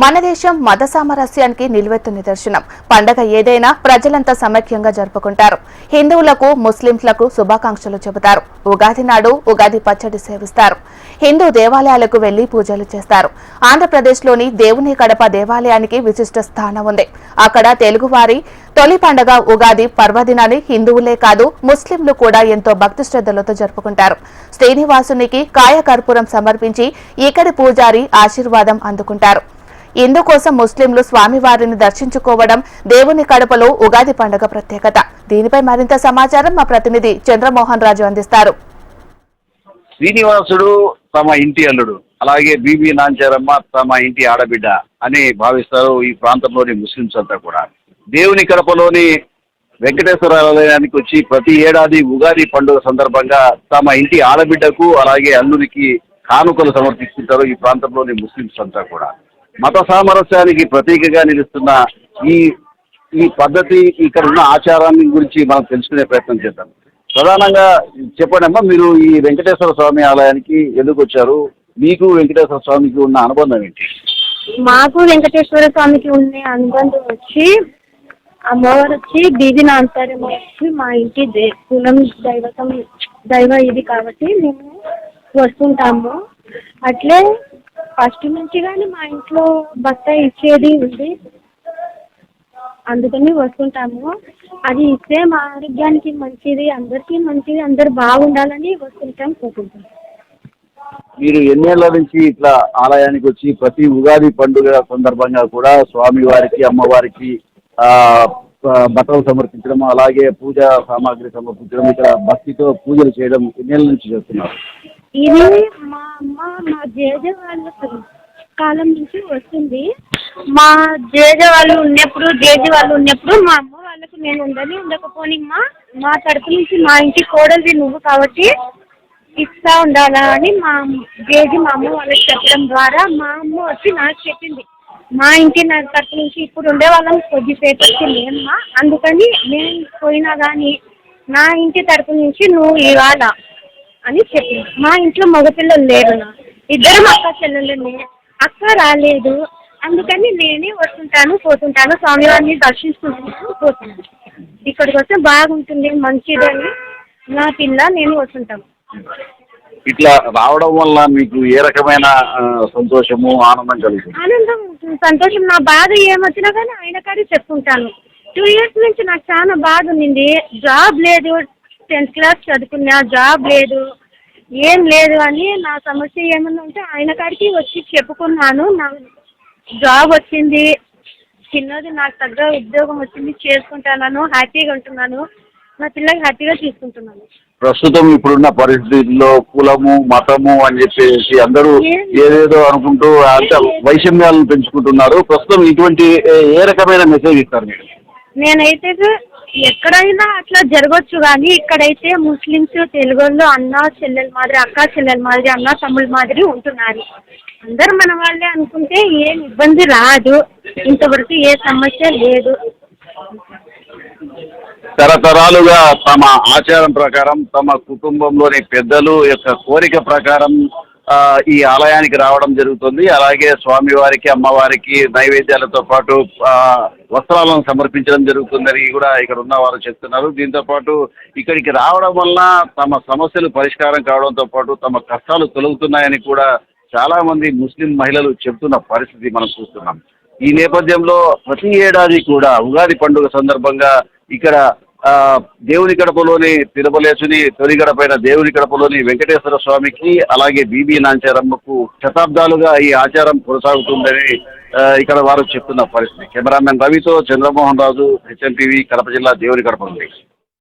మన దేశం మత సామరస్యానికి నిలువెత్తు నిదర్శనం. పండగ ఏదైనా ప్రజలంతా సమైక్యంగా జరుపుకుంటారు. హిందువులకు ముస్లింలకు శుభాకాంక్షలు చెబుతారు. ఉగాది నాడు ఉగాది పచ్చడి సేవిస్తారు. హిందూ దేవాలయాలకు వెళ్లి పూజలు చేస్తారు. ఆంధ్రప్రదేశ్లోని దేవుని కడప దేవాలయానికి విశిష్ట స్థానం ఉంది. అక్కడ తెలుగువారి తొలి పండగ ఉగాది పర్వదినాన్ని హిందువులే కాదు ముస్లింలు కూడా ఎంతో భక్తి శ్రద్ధలతో జరుపుకుంటారు. శ్రీనివాసునికి కాయకర్పూరం సమర్పించి ఇక్కడి పూజారి ఆశీర్వాదం అందుకుంటారు. ఇందుకోసం ముస్లింలు స్వామివారిని దర్శించుకోవడం దేవుని కడపలో ఉగాది పండుగ ప్రత్యేకత. దీనిపై మరింత సమాచారం మా ప్రతినిధి చంద్రమోహన్ రాజు అందిస్తారు. శ్రీనివాసుడు తమ ఇంటి అల్లుడు, అలాగే బీబీ నాంచారమ్మ తమ ఇంటి ఆడబిడ్డ అని భావిస్తారు ఈ ప్రాంతంలోని ముస్లింస్ అంతా కూడా. దేవుని కడపలోని వెంకటేశ్వర ఆలయానికి వచ్చి ప్రతి ఏడాది ఉగాది పండుగ సందర్భంగా తమ ఇంటి ఆడబిడ్డకు అలాగే అల్లుడికి కానుకలు సమర్పిస్తుంటారు ఈ ప్రాంతంలోని ముస్లింస్ అంతా కూడా. మత సామరస్యానికి ప్రతీకగా నిలుస్తున్న ఈ పద్ధతి, ఇక్కడ ఉన్న ఆచారాన్ని గురించి మనం తెలుసుకునే ప్రయత్నం చేద్దాం. ప్రధానంగా చెప్పండి అమ్మా, మీరు ఈ వెంకటేశ్వర స్వామి ఆలయానికి ఎందుకు వచ్చారు? మీకు వెంకటేశ్వర స్వామికి ఉన్న అనుబంధం ఏంటి? మాకు వెంకటేశ్వర స్వామికి ఉన్న అనుబంధం వచ్చి అమ్మవారు వచ్చి బీబీ నాంచారమ్మ వచ్చి మా ఇంటి కులం దైవ ఇది కాబట్టి మేము వస్తుంటాము. అట్లే ఫస్ట్ నుంచి కానీ మా ఇంట్లో భర్త ఇచ్చేది ఉంది, అందుకని వస్తుంటాము. అది ఇస్తే మా ఆరోగ్యానికి మంచిది, అందరికీ మంచిది, అందరు బాగుండాలని వస్తుంటాం, పోతుంటాం. మీరు ఎన్నేళ్ల నుంచి ఇట్లా ఆలయానికి వచ్చి ప్రతి ఉగాది పండుగ సందర్భంగా కూడా స్వామి వారికి అమ్మవారికి బట్టలు సమర్పించడం, అలాగే పూజా సామాగ్రి సమర్పించడం, ఇక్కడ భక్తితో పూజలు చేయడం ఎన్నేళ్ల నుంచి చేస్తున్నారు? ఇది మా అమ్మ మా జేజ వాళ్ళ కాలం నుంచి వస్తుంది. మా జేజ వాళ్ళు ఉన్నప్పుడు మా అమ్మ వాళ్ళకు నేను ఉండకపోని మా తరపు నుంచి మా ఇంటి కోడలిది నువ్వు కాబట్టి ఇస్తా ఉండాలా అని మా అమ్మ వాళ్ళకి చెప్పడం ద్వారా మా అమ్మ వచ్చి నాకు చెప్పింది. మా ఇంటి నా తరపు నుంచి ఇప్పుడు ఉండే వాళ్ళం కొద్దిసేపటికి లేమ్మా, అందుకని నేను పోయినా కానీ నా ఇంటి తరపు నుంచి నువ్వు ఇవ్వాలా అని చెప్పింది. మా ఇంట్లో మగపిల్లలు లేరు, ఇద్దరం అక్క చెల్లెళ్ళని, అక్క రాలేదు, అందుకని నేనే వస్తుంటాను పోతుంటాను, స్వామివారిని దర్శించుకుంటున్నాను పోతున్నాను. ఇక్కడికి వస్తే బాగుంటుంది మంచిదని నా పిల్ల నేను వస్తుంటాను. ఇట్లా రావడం వల్ల మీకు ఏ రకమైన సంతోషము ఆనందం కలుగుతుంది? ఆనందం సంతోషం. నా బాధ ఏమొచ్చినా కానీ ఆయన కాడి చెప్పుకుంటాను. 2 years నుంచి నాకు చాలా బాధ ఉంది. జాబ్ లేదు, 10th class చదువుకున్నా, జాబ్ లేదు, ఏం లేదు అని నా సమస్య ఏమన్నా ఉంటే ఆయన కాడికి వచ్చి చెప్పుకున్నాను. నా జాబ్ వచ్చింది, చిన్నది నాకు తగ్గ ఉద్యోగం వచ్చింది, చేసుకుంటాను, హ్యాపీగా ఉంటున్నాను, నా పిల్లకి హ్యాపీగా చూసుకుంటున్నాను. ప్రస్తుతం ఇప్పుడున్న పరిస్థితుల్లో కులము మతము అని చెప్పేసి అందరూ ఏదేదో అనుకుంటూ అంటే వైషమ్యాలను పెంచుకుంటున్నారు. ప్రస్తుతం ఇటువంటి ఏ రకమైన మెసేజ్ ఇస్తారు మీరు? నేనైతే ఎక్కడైనా అట్లా జరగచ్చు, కానీ ఇక్కడైతే ముస్లిమ్స్ తెలుగులో అన్న చెల్లెల మాదిరి, అక్క చెల్లెల మాదిరి, అన్న తమ్ముళ్ళ మాదిరి ఉంటున్నారు. అందరు మన వాళ్ళే అనుకుంటే ఏం ఇబ్బంది రాదు, ఇంతవరకు ఏ సమస్య లేదు. తరతరాలుగా తమ ఆచారం ప్రకారం తమ కుటుంబంలోని పెద్దలు యొక్క కోరిక ప్రకారం ఈ ఆలయానికి రావడం జరుగుతుంది. అలాగే స్వామివారికి అమ్మవారికి నైవేద్యాలతో పాటు వస్త్రాలను సమర్పించడం జరుగుతుందని కూడా ఇక్కడ ఉన్న వారు చెప్తున్నారు. దీంతో పాటు ఇక్కడికి రావడం వల్ల తమ సమస్యలు పరిష్కారం కావడంతో పాటు తమ కష్టాలు తొలగుతున్నాయని కూడా చాలా మంది ముస్లిం మహిళలు చెప్తున్న పరిస్థితి మనం చూస్తున్నాం. ఈ నేపథ్యంలో ప్రతి ఏడాది కూడా ఉగాది పండుగ సందర్భంగా ఇక్కడ దేవుని గడపలోని తిరుమలేసుని తొలి గడపైన దేవుని గడపలోని వెంకటేశ్వర స్వామికి అలాగే బీబీ నాంచారమ్మకు శతాబ్దాలుగా ఈ ఆచారం కొనసాగుతుందని ఇక్కడ వారు చెప్తున్న పరిస్థితి. కెమెరామెన్ రవితో చంద్రమోహన్ రాజు, HN TV, కడప జిల్లా దేవుని గడప నుండి.